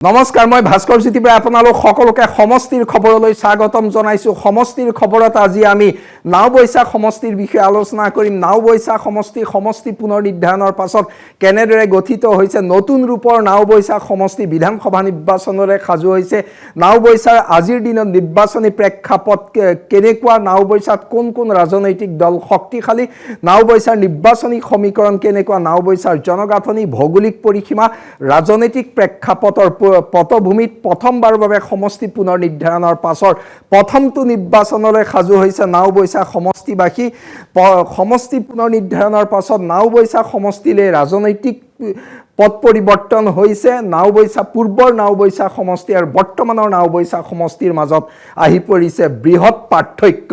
নমস্কাৰ মই ভাস্কৰ জ্যোতি পৰা আপোনালোক সকলোকে সমষ্টিৰ খবৰলৈ স্বাগতম জনাইছো। সমষ্টিৰ খবৰত আজি আমি নাওবৈছা সমষ্টিৰ বিষয়ে আলোচনা কৰিম। নাওবৈছা সমষ্টি পুনৰ নিৰ্ধাৰণৰ পাছত কেনেদৰে গঠিত হৈছে, নতুন ৰূপৰ নাওবৈছা সমষ্টি বিধানসভা নিৰ্বাচনৰে সাজু হৈছে। নাওবৈছাৰ আজিৰ দিনত নিৰ্বাচনী প্ৰেক্ষাপট কেনেকুৱা, নাওবৈছাত কোন কোন ৰাজনৈতিক দল শক্তিশালী, নাওবৈছাৰ নিৰ্বাচনী সমীকৰণ কেনেকুৱা, নাওবৈছাৰ জনগাঁথনি, ভৌগোলিক পৰিসীমা, ৰাজনৈতিক প্ৰেক্ষাপটৰ পটভূমিত প্ৰথমবাৰৰ বাবে সমষ্টি পুনৰ নিৰ্ধাৰণৰ পাছৰ প্ৰথমটো নিৰ্বাচনলৈ সাজু হৈছে নাওবৈছা সমষ্টিবাসী। সমষ্টি পুনৰ নিৰ্ধাৰণৰ পাছত নাওবৈছা সমষ্টিলৈ ৰাজনৈতিক পট পৰিৱৰ্তন হৈছে। নাওবৈছা পূৰ্বৰ নাওবৈছা সমষ্টি আৰু বৰ্তমানৰ নাওবৈছা সমষ্টিৰ মাজত আহি পৰিছে বৃহৎ পাৰ্থক্য।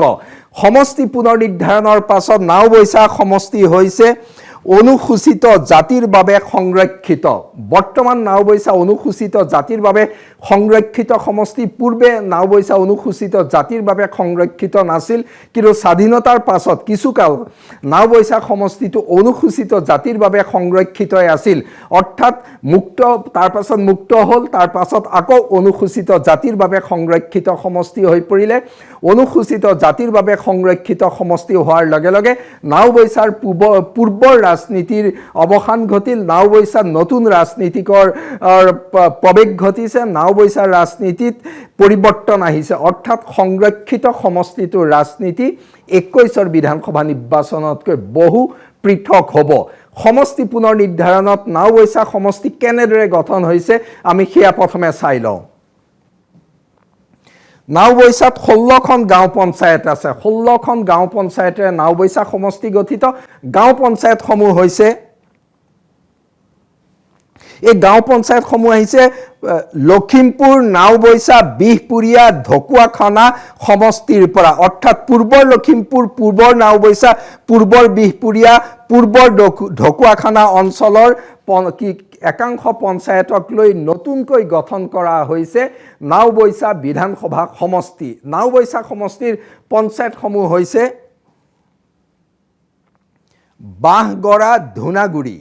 সমষ্টি পুনৰ নিৰ্ধাৰণৰ পাছত নাওবৈছা সমষ্টি হৈছে অনুসূচিত জাতিৰ বাবে সংৰক্ষিত। বৰ্তমান নাওবৈছা অনুসূচিত জাতিৰ বাবে সংৰক্ষিত সমষ্টি। পূৰ্বে নাওবৈছা অনুসূচিত জাতিৰ বাবে সংৰক্ষিত নাছিল, কিন্তু স্বাধীনতাৰ পাছত কিছুকাল নাওবৈছা সমষ্টিটো অনুসূচিত জাতিৰ বাবে সংৰক্ষিতই আছিল। অৰ্থাৎ তাৰ পাছত মুক্ত হ'ল, তাৰ পাছত আকৌ অনুসূচিত জাতিৰ বাবে সংৰক্ষিত সমষ্টি হৈ পৰিলে। অনুসূচিত জাতিৰ বাবে সংৰক্ষিত সমষ্টি হোৱাৰ লগে লগে নাওবৈছাৰ পূৰ্বৰ ৰাজনীতিৰ অৱসান ঘটিল। নাওবৈছাত নতুন ৰাজনীতিকৰ প্ৰৱেশ ঘটিছে। নাওবৈছাৰ ৰাজনীতিত পৰিৱৰ্তন আহিছে, অৰ্থাৎ সংৰক্ষিত সমষ্টিটোৰ ৰাজনীতি 21ৰ বিধানসভা নিৰ্বাচনতকৈ বহু পৃথক হ'ব। সমষ্টি পুনৰ নিৰ্ধাৰণত নাওবৈছা সমষ্টি কেনেদৰে গঠন হৈছে আমি সেয়া প্ৰথমে চাই লওঁ। নাওবৈছাত 16খন গাঁও পঞ্চায়ত আছে। 16খন গাঁও পঞ্চায়তেৰে নাওবৈছা সমষ্টি গঠিত। গাঁও পঞ্চায়তসমূহ হৈছে, এই গাঁও পঞ্চায়তসমূহ আহিছে লখিমপুৰ, নাওবৈছা, বিহপুৰীয়া, ঢকুৱাখানা সমষ্টিৰ পৰা। অৰ্থাৎ পূৰ্বৰ লখিমপুৰ, পূৰ্বৰ নাওবৈছা, পূৰ্বৰ বিহপুৰীয়া, পূৰ্বৰ ঢকুৱাখানা অঞ্চলৰ একাংশ পঞ্চায়তক লৈ নতুনকৈ গঠন কৰা হৈছে নাওবৈছা বিধানসভা সমষ্টি। নাওবৈছা সমষ্টিৰ পঞ্চায়তসমূহ হৈছে বাঁহগৰা, ধূনাগুৰি,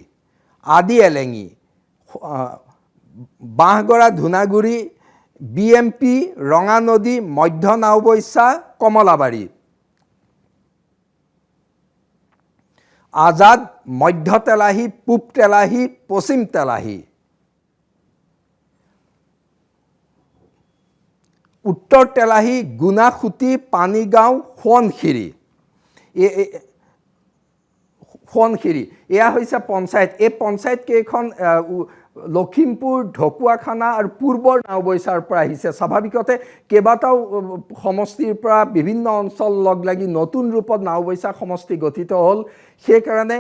আদি এলেঙি, বাঁহগৰা, ধূনাগুৰি, BMP, ৰঙানদী, মধ্য নাওবৈছা, কমলাবাৰী, আজাদ, মধ্য তেলাহী, পূব তেলাহী, পশ্চিম তেলাহী, উত্তৰ তেলাহী, গুণাসুঁতি, পানীগাঁও, সোৱণশিৰি। এয়া হৈছে পঞ্চায়ত। এই পঞ্চায়ত কেইখন লখিমপুৰ, ঢকুৱাখানা আৰু পূৰ্বৰ নাওবৈছাৰ পৰা আহিছে। স্বাভাৱিকতে কেইবাটাও সমষ্টিৰ পৰা বিভিন্ন অঞ্চল লগ লাগি নতুন ৰূপত নাওবৈছা সমষ্টি গঠিত হ'ল। সেইকাৰণে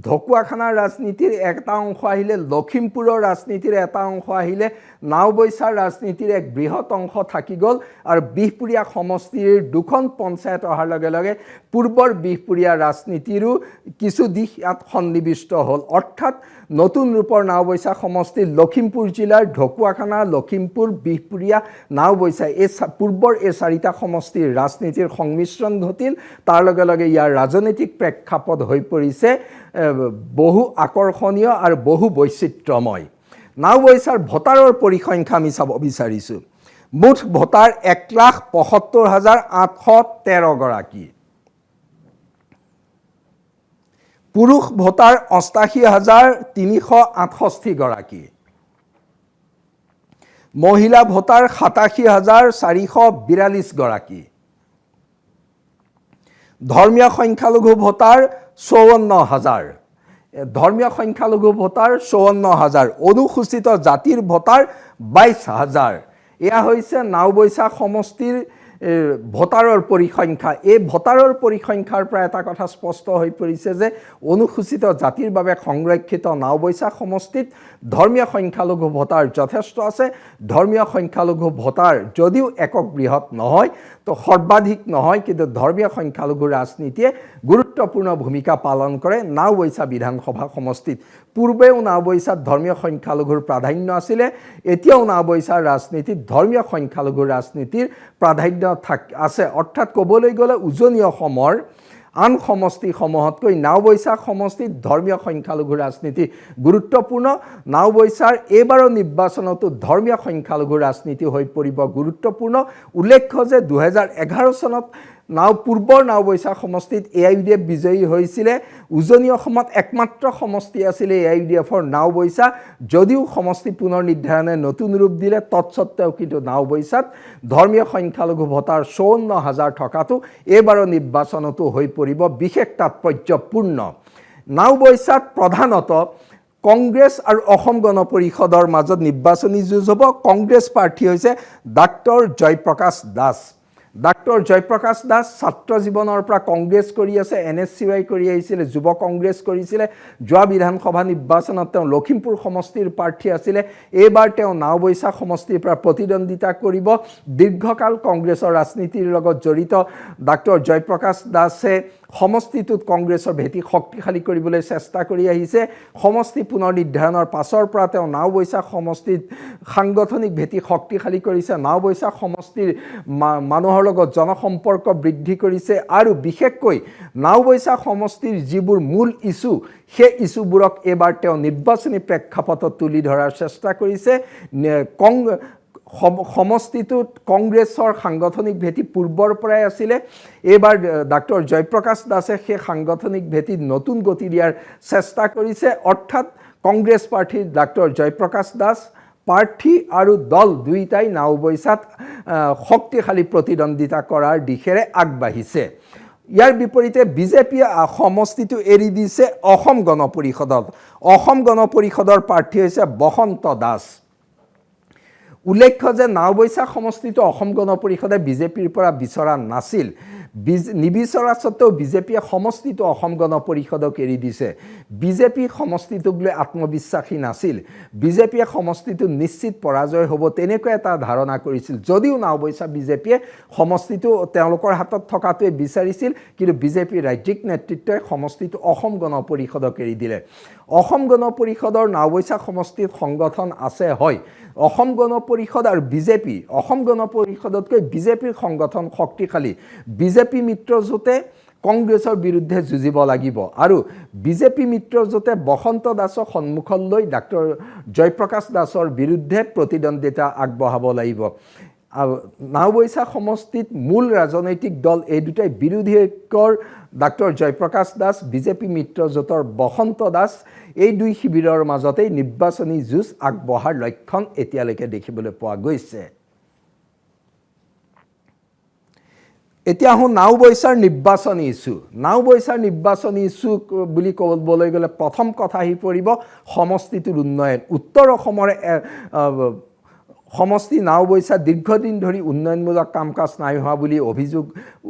ঢকুৱাখানাৰ ৰাজনীতিৰ এটা অংশ আহিলে, লখিমপুৰৰ ৰাজনীতিৰ এটা অংশ আহিলে, নাওবৈছাৰ ৰাজনীতিৰ এক বৃহৎ অংশ থাকি গ'ল। আৰু বিহপুৰীয়া সমষ্টিৰ দুখন পঞ্চায়ত অহাৰ লগে লগে পূৰ্বৰ বিহপুৰীয়া ৰাজনীতিৰো কিছু দিশ ইয়াত সন্নিৱিষ্ট হ'ল। অৰ্থাৎ নতুন ৰূপৰ নাওবৈছা সমষ্টিত লখিমপুৰ জিলাৰ ঢকুৱাখানা, লখিমপুৰ, বিহপুৰীয়া, নাওবৈছা পূৰ্বৰ এই চাৰিটা সমষ্টিৰ ৰাজনীতিৰ সংমিশ্ৰণ ঘটিল। তাৰ লগে লগে ইয়াৰ ৰাজনৈতিক প্ৰেক্ষাপট হৈ পৰিছে বহু আকৰ্ষণীয় আৰু বহু বৈচিত্ৰ্যময়। নাওবৈছাৰ ভোটাৰৰ পৰিসংখ্যা আমি চাব বিচাৰিছোঁ। মুঠ ভোটাৰ 1,75,813 গৰাকী। পুৰুষ ভোটাৰ 88,368 গৰাকী। মহিলা ভোটাৰ 87,442 গৰাকী। ধৰ্মীয় সংখ্যালঘু ভোটাৰ 54,000। ধৰ্মীয় সংখ্যালঘু ভোটাৰ 54,000। অনুসূচিত জাতিৰ ভোটাৰ 22,000। এয়া হৈছে নাওবৈছা সমষ্টিৰ ভোটাৰৰ পৰিসংখ্যা। এই ভোটাৰৰ পৰিসংখ্যাৰ পৰা এটা কথা স্পষ্ট হৈ পৰিছে যে অনুসূচিত জাতিৰ বাবে সংৰক্ষিত নাওবৈছা সমষ্টিত ধৰ্মীয় সংখ্যালঘু ভোটাৰ যথেষ্ট আছে। ধৰ্মীয় সংখ্যালঘু ভোটাৰ যদিও একক বৃহৎ নহয়, তো সৰ্বাধিক নহয়, কিন্তু ধৰ্মীয় সংখ্যালঘু ৰাজনীতিয়ে গুৰুত্বপূৰ্ণ ভূমিকা পালন কৰে নাওবৈছা বিধানসভা সমষ্টিত। পূৰ্বেও নাওবৈছাত ধৰ্মীয় সংখ্যালঘুৰ প্ৰাধান্য আছিলে, এতিয়াও নাওবৈছাৰ ৰাজনীতিত ধৰ্মীয় সংখ্যালঘুৰ ৰাজনীতিৰ প্ৰাধান্য আছে। অৰ্থাৎ ক'বলৈ গ'লে উজনি অসমৰ আন সমষ্টিসমূহতকৈ নাওবৈচা সমষ্টিত ধৰ্মীয় সংখ্যালঘু ৰাজনীতি গুৰুত্বপূৰ্ণ। নাওবৈচাৰ এইবাৰৰ নিৰ্বাচনতো ধৰ্মীয় সংখ্যালঘু ৰাজনীতি হৈ পৰিব গুৰুত্বপূৰ্ণ। উল্লেখ্য যে 2011 চনত পূৰ্বৰ নাওবৈচা সমষ্টিত AIUDF বিজয়ী হৈছিলে। উজনি অসমত একমাত্ৰ সমষ্টি আছিলে AIUDFৰ নাওবৈচা। যদিও সমষ্টি পুনৰ নিৰ্ধাৰণে নতুন ৰূপ দিলে, তৎসত্ত্বেও কিন্তু নাওবৈচাত ধৰ্মীয় সংখ্যালঘু ভোটাৰ 54,000 থকাটো এইবাৰৰ নিৰ্বাচনতো হৈ পৰিব বিশেষ তাৎপৰ্যপূৰ্ণ। নাওবৈচাত প্ৰধানতঃ কংগ্ৰেছ আৰু অসম গণ পৰিষদৰ মাজত নিৰ্বাচনী যুঁজ হ'ব। কংগ্ৰেছ প্ৰাৰ্থী হৈছে ডাক্তৰ জয়প্ৰকাশ দাস। ডাক্তৰ জয়প্ৰকাশ দাস ছাত্ৰ জীৱনৰ পৰা কংগ্ৰেছ কৰি আছে, NSCY কৰি আহিছিলে, যুৱ কংগ্ৰেছ কৰিছিলে। যোৱা বিধানসভা নিৰ্বাচনত তেওঁ লখিমপুৰ সমষ্টিৰ প্ৰাৰ্থী আছিলে। এইবাৰ তেওঁ নাওবৈচা সমষ্টিৰ পৰা প্ৰতিদ্বন্দ্বিতা কৰিব। দীৰ্ঘকাল কংগ্ৰেছৰ ৰাজনীতিৰ লগত জড়িত ডাক্তৰ জয়প্ৰকাশ দাসে সমষ্টিটোত কংগ্ৰেছৰ ভেটি শক্তিশালী কৰিবলৈ চেষ্টা কৰি আহিছে। সমষ্টি পুনৰ নিৰ্ধাৰণৰ পাছৰ পৰা তেওঁ নাওবৈচা সমষ্টিত সাংগঠনিক ভেটি শক্তিশালী কৰিছে। নাওবৈচা সমষ্টিৰ মানুহৰ লগত জনসম্পৰ্ক বৃদ্ধি কৰিছে আৰু বিশেষকৈ নাওবৈচা সমষ্টিৰ যিবোৰ মূল ইছ্যু, সেই ইছ্যুবোৰক এইবাৰ তেওঁ নিৰ্বাচনী প্ৰেক্ষাপটত তুলি ধৰাৰ চেষ্টা কৰিছে। সমষ্টিটোত কংগ্ৰেছৰ সাংগঠনিক ভেটি পূৰ্বৰ পৰাই আছিলে। এইবাৰ ডাক্তৰ জয়প্ৰকাশ দাসে সেই সাংগঠনিক ভেটিত নতুন গতি দিয়াৰ চেষ্টা কৰিছে। অৰ্থাৎ কংগ্ৰেছ প্ৰাৰ্থীৰ ডাক্তৰ জয়প্ৰকাশ দাস প্ৰাৰ্থী আৰু দল দুয়োটাই নাওবৈচাত শক্তিশালী প্ৰতিদ্বন্দ্বিতা কৰাৰ দিশেৰে আগবাঢ়িছে। ইয়াৰ বিপৰীতে বিজেপিয়ে সমষ্টিটো এৰি দিছে অসম গণ পৰিষদত। অসম গণ পৰিষদৰ প্ৰাৰ্থী হৈছে বসন্ত দাস। উল্লেখ্য যে নাওবৈচা সমষ্টিটো অসম গণ পৰিষদে বিজেপিৰ পৰা বিচৰা নাছিল। নিবিচৰা স্বত্তেও বিজেপিয়ে সমষ্টিটো অসম গণ পৰিষদক এৰি দিছে। বিজেপি সমষ্টিটোক লৈ আত্মবিশ্বাসী নাছিল। বিজেপিয়ে সমষ্টিটো নিশ্চিত পৰাজয় হ'ব তেনেকুৱা এটা ধাৰণা কৰিছিল। যদিও নাওবৈচা বিজেপিয়ে সমষ্টিটো তেওঁলোকৰ হাতত থকাটোৱে বিচাৰিছিল, কিন্তু বিজেপিৰ ৰাজ্যিক নেতৃত্বই সমষ্টিটো অসম গণ পৰিষদক এৰি দিলে। অসম গণ পৰিষদৰ নাওবৈচা সমষ্টিত সংগঠন আছে হয়। অসম গণ পৰিষদ আৰু বিজেপি, অসম গণ পৰিষদতকৈ বিজেপিৰ সংগঠন শক্তিশালী। বিজেপি মিত্ৰজোঁটে কংগ্ৰেছৰ বিৰুদ্ধে যুঁজিব লাগিব আৰু বিজেপি মিত্ৰজোঁটে বসন্ত দাসক সন্মুখত লৈ ডাক্তৰ জয়প্ৰকাশ দাসৰ বিৰুদ্ধে প্ৰতিদ্বন্দ্বিতা আগবঢ়াব লাগিব। নাওবৈচা সমষ্টিত মূল ৰাজনৈতিক দল এই দুটাই বিৰোধী ঐক্যৰ ডাক্তৰ জয়প্ৰকাশ দাস, বিজেপি মিত্ৰজোঁটৰ বসন্ত দাস, এই দুই শিবিৰৰ মাজতেই নিৰ্বাচনী যুঁজ আগবঢ়াৰ লক্ষণ এতিয়ালৈকে দেখিবলৈ পোৱা গৈছে। এতিয়া আহোঁ নাওবৈচাৰ নিৰ্বাচনী ইছ্যু। নাওবৈচাৰ নিৰ্বাচনী ইছ্যু বুলি ক'বলৈ গ'লে প্ৰথম কথা আহি পৰিব সমষ্টিটোৰ উন্নয়ন। উত্তৰ অসমৰ সমষ্টি নাওবৈচা দীৰ্ঘদিন ধৰি উন্নয়নমূলক কাম কাজ নাই হোৱা বুলি অভিযোগ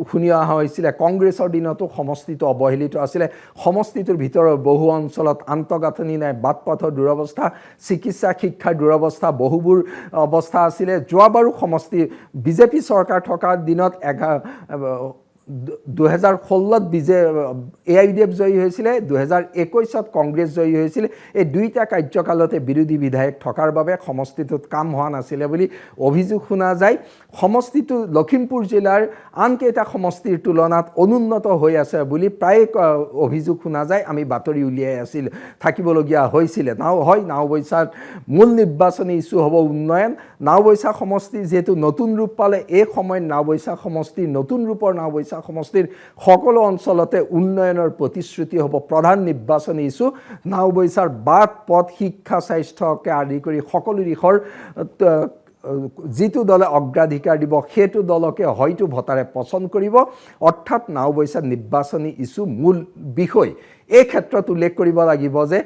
শুনি অহা হৈছিলে। কংগ্ৰেছৰ দিনতো সমষ্টিটো অৱহেলিত আছিলে। সমষ্টিটোৰ ভিতৰৰ বহু অঞ্চলত আন্তঃগাঁথনি নাই, বাট পথৰ দুৰৱস্থা, চিকিৎসা শিক্ষাৰ দুৰৱস্থা, বহুবোৰ অৱস্থা আছিলে। যোৱাবাৰো সমষ্টি বিজেপি চৰকাৰ থকাৰ দিনত 2016ত AIUDF জয়ী হৈছিলে, 2021ত কংগ্ৰেছ জয়ী হৈছিলে। এই দুইটা কাৰ্যকালতে বিৰোধী বিধায়ক থকাৰ বাবে সমষ্টিটোত কাম হোৱা নাছিলে বুলি অভিযোগ শুনা যায়। সমষ্টিটো লখিমপুৰ জিলাৰ আনকেইটা সমষ্টিৰ তুলনাত অনুন্নত হৈ আছে বুলি প্ৰায় অভিযোগ শুনা যায়। আমি বাতৰি উলিয়াই থাকিবলগীয়া হৈছিলে। নাওবৈচাত মূল নিৰ্বাচনী ইছ্যু হ'ব উন্নয়ন। নাওবৈচা সমষ্টি যিহেতু নতুন ৰূপ পালে, এই সময়ত নাওবৈচা সমষ্টিৰ নতুন ৰূপৰ নাওবৈচা সমষ্টিৰ সকলো অঞ্চলতে উন্নয়নৰ প্ৰতিশ্ৰুতি হ'ব প্ৰধান নিৰ্বাচনী ইছ্যু। নাওবৈচাৰ বাট পথ, শিক্ষা, স্বাস্থ্যকে আদি কৰি সকলো দিশৰ যিটো দলে অগ্ৰাধিকাৰ দিব সেইটো দলকে হয়তো ভোটাৰে পচন্দ কৰিব। অৰ্থাৎ নাওবৈচাৰ নিৰ্বাচনী ইছ্যু মূল বিষয়। এই ক্ষেত্ৰত উল্লেখ কৰিব লাগিব যে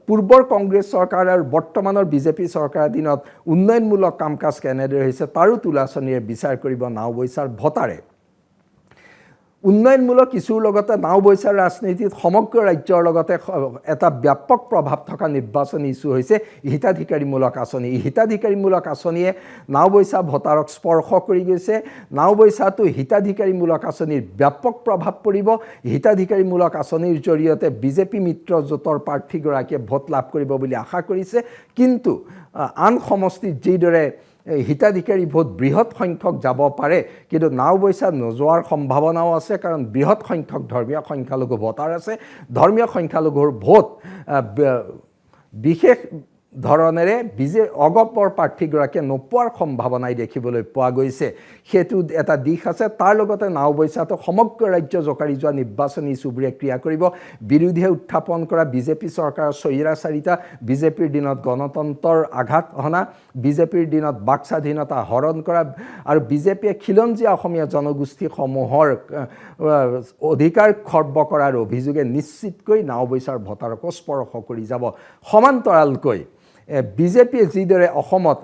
পূৰ্বৰ কংগ্ৰেছ চৰকাৰ আৰু বৰ্তমানৰ বিজেপি চৰকাৰৰ দিনত উন্নয়নমূলক কাম কাজ কেনেদৰে হৈছে তাৰো তুলাচনীৰে বিচাৰ কৰিব নাওবৈচাৰ ভোটাৰে। উন্নয়নমূলক ইছ্যুৰ লগতে নাওবৈচাৰ ৰাজনীতিত সমগ্ৰ ৰাজ্যৰ লগতে এটা ব্যাপক প্ৰভাৱ থকা নিৰ্বাচনী ইছ্যু হৈছে হিতাধিকাৰীমূলক আঁচনি। হিতাধিকাৰীমূলক আঁচনিয়ে নাওবৈচা ভোটাৰক স্পৰ্শ কৰি গৈছে। নাওবৈচাতো হিতাধিকাৰীমূলক আঁচনিৰ ব্যাপক প্ৰভাৱ পৰিব। হিতাধিকাৰীমূলক আঁচনিৰ জৰিয়তে বিজেপি মিত্ৰজোঁটৰ প্ৰাৰ্থীগৰাকীয়ে ভোট লাভ কৰিব বুলি আশা কৰিছে। কিন্তু আন সমষ্টিত যিদৰে হিতাধিকাৰী ভোট বৃহৎ সংখ্যক যাব পাৰে, কিন্তু নাওবৈচা নোযোৱাৰ সম্ভাৱনাও আছে, কাৰণ বৃহৎ সংখ্যক ধৰ্মীয় সংখ্যালঘু ভোটাৰ আছে। ধৰ্মীয় সংখ্যালঘুৰ ভোট বিশেষ ধৰণেৰে অগপৰ প্ৰাৰ্থীগৰাকীয়ে নোপোৱাৰ সম্ভাৱনাই দেখিবলৈ পোৱা গৈছে। সেইটো এটা দিশ আছে। তাৰ লগতে নাওবৈচাটো সমগ্ৰ ৰাজ্য জোকাৰি যোৱা নিৰ্বাচনী ইছ্যুবোৰে ক্ৰিয়া কৰিব। বিৰোধীয়ে উত্থাপন কৰা বিজেপি চৰকাৰৰ স্বৈৰাচাৰিতা, বিজেপিৰ দিনত গণতন্ত্ৰৰ আঘাত হনা, বিজেপিৰ দিনত বাক স্বাধীনতা হৰণ কৰা আৰু বিজেপিয়ে খিলঞ্জীয়া অসমীয়া জনগোষ্ঠীসমূহৰ অধিকাৰ খৰ্ব কৰাৰ অভিযোগে নিশ্চিতকৈ নাওবৈচাৰ ভোটাৰকো স্পৰ্শ কৰি যাব। সমান্তৰালকৈ বিজেপিয়ে যিদৰে অসমত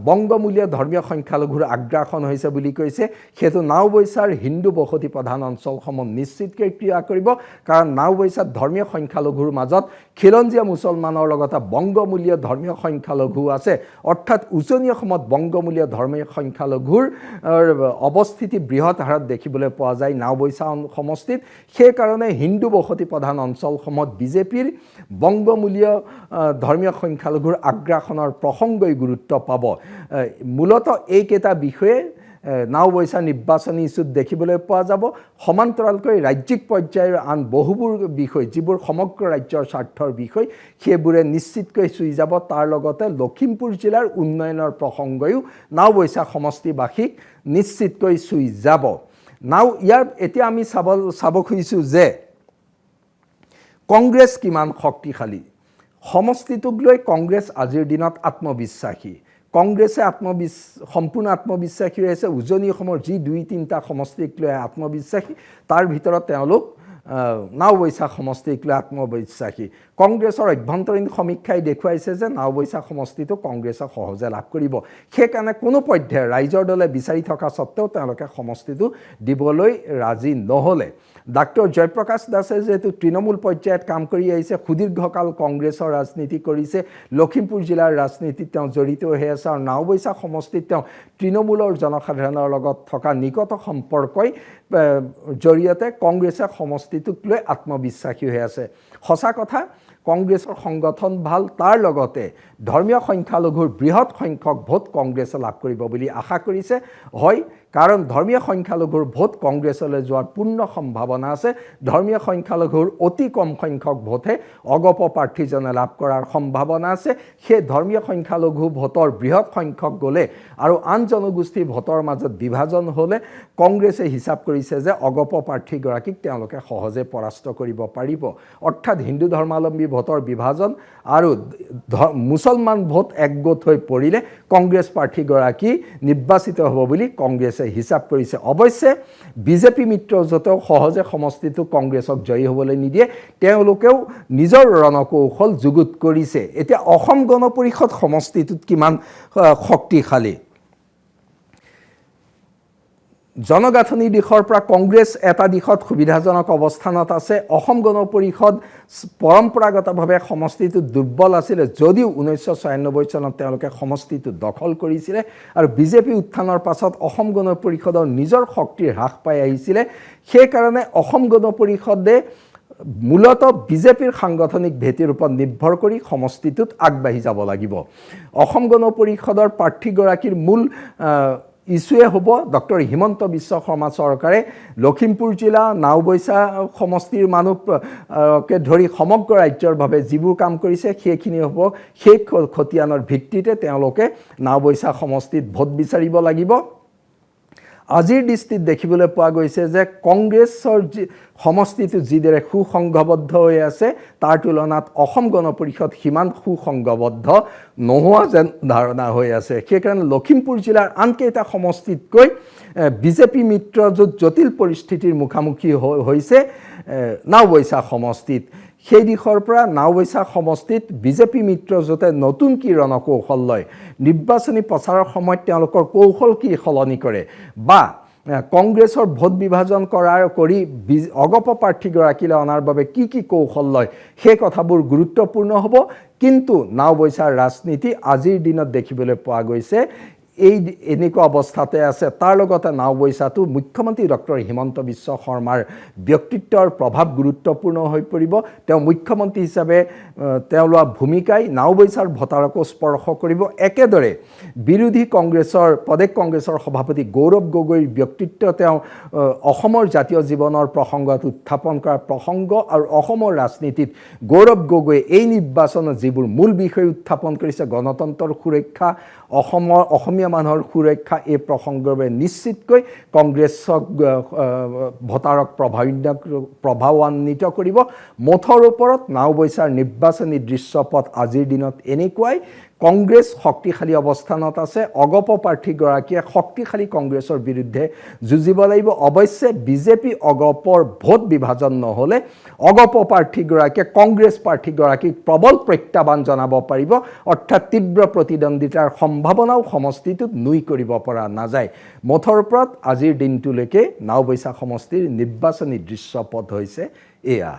বংগমূলীয় ধৰ্মীয় সংখ্যালঘুৰ আগ্ৰাসন হৈছে বুলি কৈছে, সেইটো নাওবৈচাৰ হিন্দু বসতি প্ৰধান অঞ্চলসমূহ নিশ্চিতকৈ ক্ৰিয়া কৰিব, কাৰণ নাওবৈচাত ধৰ্মীয় সংখ্যালঘুৰ মাজত খিলঞ্জীয়া মুছলমানৰ লগতে বংগমূলীয় ধৰ্মীয় সংখ্যালঘু আছে। অৰ্থাৎ উজনি অসমত বংগমূলীয় ধৰ্মীয় সংখ্যালঘুৰ অৱস্থিতি বৃহৎ হাৰত দেখিবলৈ পোৱা যায় নাওবৈচা সমষ্টিত। সেইকাৰণে হিন্দু বসতি প্ৰধান অঞ্চলসমূহত বিজেপিৰ বংগমূলীয় ধৰ্মীয় সংখ্যালঘুৰ আগ্ৰাসনৰ প্ৰসংগই গুৰুত্ব পাব। মূলতঃ এইকেইটা বিষয়ে নাওবৈচা নিৰ্বাচনী ইছ্যুত দেখিবলৈ পোৱা যাব। সমান্তৰালকৈ ৰাজ্যিক পৰ্যায়ৰ আন বহুবোৰ বিষয়, যিবোৰ সমগ্ৰ ৰাজ্যৰ স্বাৰ্থৰ বিষয়, সেইবোৰে নিশ্চিতকৈ চুই যাব। তাৰ লগতে লখিমপুৰ জিলাৰ উন্নয়নৰ প্ৰসংগয়ো নাওবৈচা সমষ্টিবাসীক নিশ্চিতকৈ চুই যাব। ইয়াৰ এতিয়া আমি চাব খুজিছোঁ যে কংগ্ৰেছ কিমান শক্তিশালী। সমষ্টিটোক লৈ কংগ্ৰেছ আজিৰ দিনত আত্মবিশ্বাসী। কংগ্ৰেছে সম্পূৰ্ণ আত্মবিশ্বাসী হৈ আছে। উজনি অসমৰ যি ২-৩টা সমষ্টিক লৈ আত্মবিশ্বাসী, তাৰ ভিতৰত তেওঁলোক নাওবৈচা সমষ্টিক লৈ আত্মবিশ্বাসী। কংগ্ৰেছৰ অভ্যন্তৰীণ সমীক্ষাই দেখুৱাইছে যে নাওবৈচা সমষ্টিটো কংগ্ৰেছে সহজে লাভ কৰিব। সেইকাৰণে কোনো পৰ্যায়ত ৰাইজৰ দলে বিচাৰি থকা স্বত্তেও তেওঁলোকে সমষ্টিটো দিবলৈ ৰাজি নহ'লে। ডাক্তৰ জয়প্ৰকাশ দাসে যিহেতু তৃণমূল পৰ্যায়ত কাম কৰি আহিছে, সুদীৰ্ঘকাল কংগ্ৰেছৰ ৰাজনীতি কৰিছে, লখিমপুৰ জিলাৰ ৰাজনীতিত তেওঁ জড়িত হৈ আছে আৰু নাওবৈচা সমষ্টিত তেওঁ তৃণমূলৰ জনসাধাৰণৰ লগত থকা নিকট সম্পৰ্কই জৰিয়তে কংগ্ৰেছে সমষ্টিটোক লৈ আত্মবিশ্বাসী হৈ আছে। সঁচা কথা, কংগ্ৰেছৰ সংগঠন ভাল, তাৰ লগতে ধৰ্মীয় সংখ্যালঘুৰ বৃহৎ সংখ্যক ভোট কংগ্ৰেছে লাভ কৰিব বুলি আশা কৰিছে। হয়, কাৰণ ধৰ্মীয় সংখ্যালঘুৰ ভোট কংগ্ৰেছলৈ যোৱাৰ পূৰ্ণ সম্ভাৱনা আছে। ধৰ্মীয় সংখ্যালঘুৰ অতি কম সংখ্যক ভোটহে অগপ প্ৰাৰ্থীজনে লাভ কৰাৰ সম্ভাৱনা আছে। সেই ধৰ্মীয় সংখ্যালঘু ভোটৰ বৃহৎ সংখ্যক গ'লে আৰু আন জনগোষ্ঠীৰ ভোটৰ মাজত বিভাজন হ'লে কংগ্ৰেছে হিচাপ কৰিছে যে অগপ প্ৰাৰ্থীগৰাকীক তেওঁলোকে সহজে পৰাস্ত কৰিব পাৰিব। অৰ্থাৎ হিন্দু ধৰ্মাৱলম্বী ভোটৰ বিভাজন আৰু মুছলমান ভোট একগোট হৈ পৰিলে কংগ্ৰেছ প্ৰাৰ্থীগৰাকী নিৰ্বাচিত হ'ব বুলি কংগ্ৰেছে হিচাপ কৰিছে। অৱশ্যে বিজেপি মিত্ৰজোঁটেও সহজে সমষ্টিটো কংগ্ৰেছক জয়ী হ'বলৈ নিদিয়ে। তেওঁলোকেও নিজৰ ৰণকৌশল যুগুত কৰিছে। এতিয়া অসম গণ পৰিষদ সমষ্টিটোত কিমান শক্তিশালী। জনগাঁথনি দিশৰ পৰা কংগ্ৰেছ এটা দিশত সুবিধাজনক অৱস্থানত আছে। অসম গণ পৰিষদ পৰম্পৰাগতভাৱে সমষ্টিটো দুৰ্বল আছিলে, যদিও 1996 চনত তেওঁলোকে সমষ্টিটো দখল কৰিছিলে আৰু বিজেপি উত্থানৰ পাছত অসম গণ পৰিষদৰ নিজৰ শক্তিৰ হ্ৰাস পাই আহিছিলে। সেইকাৰণে অসম গণ পৰিষদে মূলতঃ বিজেপিৰ সাংগঠনিক ভেটিৰ ওপৰত নিৰ্ভৰ কৰি সমষ্টিটোত আগবাঢ়ি যাব লাগিব। অসম গণ পৰিষদৰ প্ৰাৰ্থীগৰাকীৰ মূল ইছ্যুৱে হ'ব ডক্টৰ হিমন্ত বিশ্ব শৰ্মা চৰকাৰে লখিমপুৰ জিলা নাওবৈচা সমষ্টিৰ মানুহকে ধৰি সমগ্ৰ ৰাজ্যৰ বাবে যিবোৰ কাম কৰিছে সেইখিনি হ'ব। সেই খতিয়ানৰ ভিত্তিতে তেওঁলোকে নাওবৈচা সমষ্টিত ভোট বিচাৰিব লাগিব। আজিৰ দৃষ্টিত দেখিবলৈ পোৱা গৈছে যে কংগ্ৰেছৰ সমষ্টিটো যিদৰে সুসংঘবদ্ধ হৈ আছে, তাৰ তুলনাত অসম গণ পৰিষদ সিমান সুসংঘবদ্ধ নোহোৱা যেন ধাৰণা হৈ আছে। সেইকাৰণে লখিমপুৰ জিলাৰ আনকেইটা সমষ্টিতকৈ বিজেপি মিত্ৰজোঁট জটিল পৰিস্থিতিৰ মুখামুখি হৈছে নাওবৈচা সমষ্টিত। সেই দিশৰ পৰা নাওবৈচা সমষ্টিত বিজেপি মিত্ৰজোঁটে নতুন কি ৰণকৌশল লয়, নিৰ্বাচনী প্ৰচাৰৰ সময়ত তেওঁলোকৰ কৌশল কি সলনি কৰে, বা কংগ্ৰেছৰ ভোট বিভাজন কৰি অগপ প্ৰাৰ্থীগৰাকীলৈ অনাৰ বাবে কি কি কৌশল লয়, সেই কথাবোৰ গুৰুত্বপূৰ্ণ হ'ব। কিন্তু নাওবৈচাৰ ৰাজনীতি আজিৰ দিনত দেখিবলৈ পোৱা গৈছে এই এনেকুৱা অৱস্থাতে আছে। তাৰ লগতে নাওবৈচাটো মুখ্যমন্ত্ৰী ডক্টৰ হিমন্ত বিশ্ব শৰ্মাৰ ব্যক্তিত্বৰ প্ৰভাৱ গুৰুত্বপূৰ্ণ হৈ পৰিব। তেওঁ মুখ্যমন্ত্ৰী হিচাপে তেওঁ লোৱা ভূমিকাই নাওবৈচাৰ ভোটাৰকো স্পৰ্শ কৰিব। একেদৰে বিৰোধী কংগ্ৰেছৰ প্ৰদেশ কংগ্ৰেছৰ সভাপতি গৌৰৱ গগৈৰ ব্যক্তিত্ব তেওঁ অসমৰ জাতীয় জীৱনৰ প্ৰসংগত উত্থাপন কৰা প্ৰসংগ আৰু অসমৰ ৰাজনীতিত গৌৰৱ গগৈয়ে এই নিৰ্বাচনত যিবোৰ মূল বিষয় উত্থাপন কৰিছে, গণতন্ত্ৰৰ সুৰক্ষা, অসমীয়া মানুহৰ সুৰক্ষা, এই প্ৰসংগৰ বাবে নিশ্চিতকৈ কংগ্ৰেছক ভোটাৰক প্ৰভাৱান্বিত কৰিব। মুঠৰ ওপৰত নাওবৈচাৰ নিৰ্বাচনী দৃশ্যপট আজিৰ দিনত এনেকুৱাই। কংগ্ৰেছ শক্তিশালী অৱস্থানত আছে। অগপ প্ৰাৰ্থীগৰাকীয়ে শক্তিশালী কংগ্ৰেছৰ বিৰুদ্ধে যুঁজিব লাগিব। অৱশ্যে বিজেপি অগপৰ ভোট বিভাজন নহ'লে অগপ প্ৰাৰ্থীগৰাকীয়ে কংগ্ৰেছ প্ৰাৰ্থীগৰাকীক প্ৰবল প্ৰত্যাহ্বান জনাব পাৰিব। অৰ্থাৎ তীব্ৰ প্ৰতিদ্বন্দ্বিতাৰ সম্ভাৱনাও সমষ্টিটোত নুই কৰিব পৰা নাযায়। মুঠৰ ওপৰত আজিৰ দিনটোলৈকে নাওবৈচা সমষ্টিৰ নিৰ্বাচনী দৃশ্যপট হৈছে এয়া।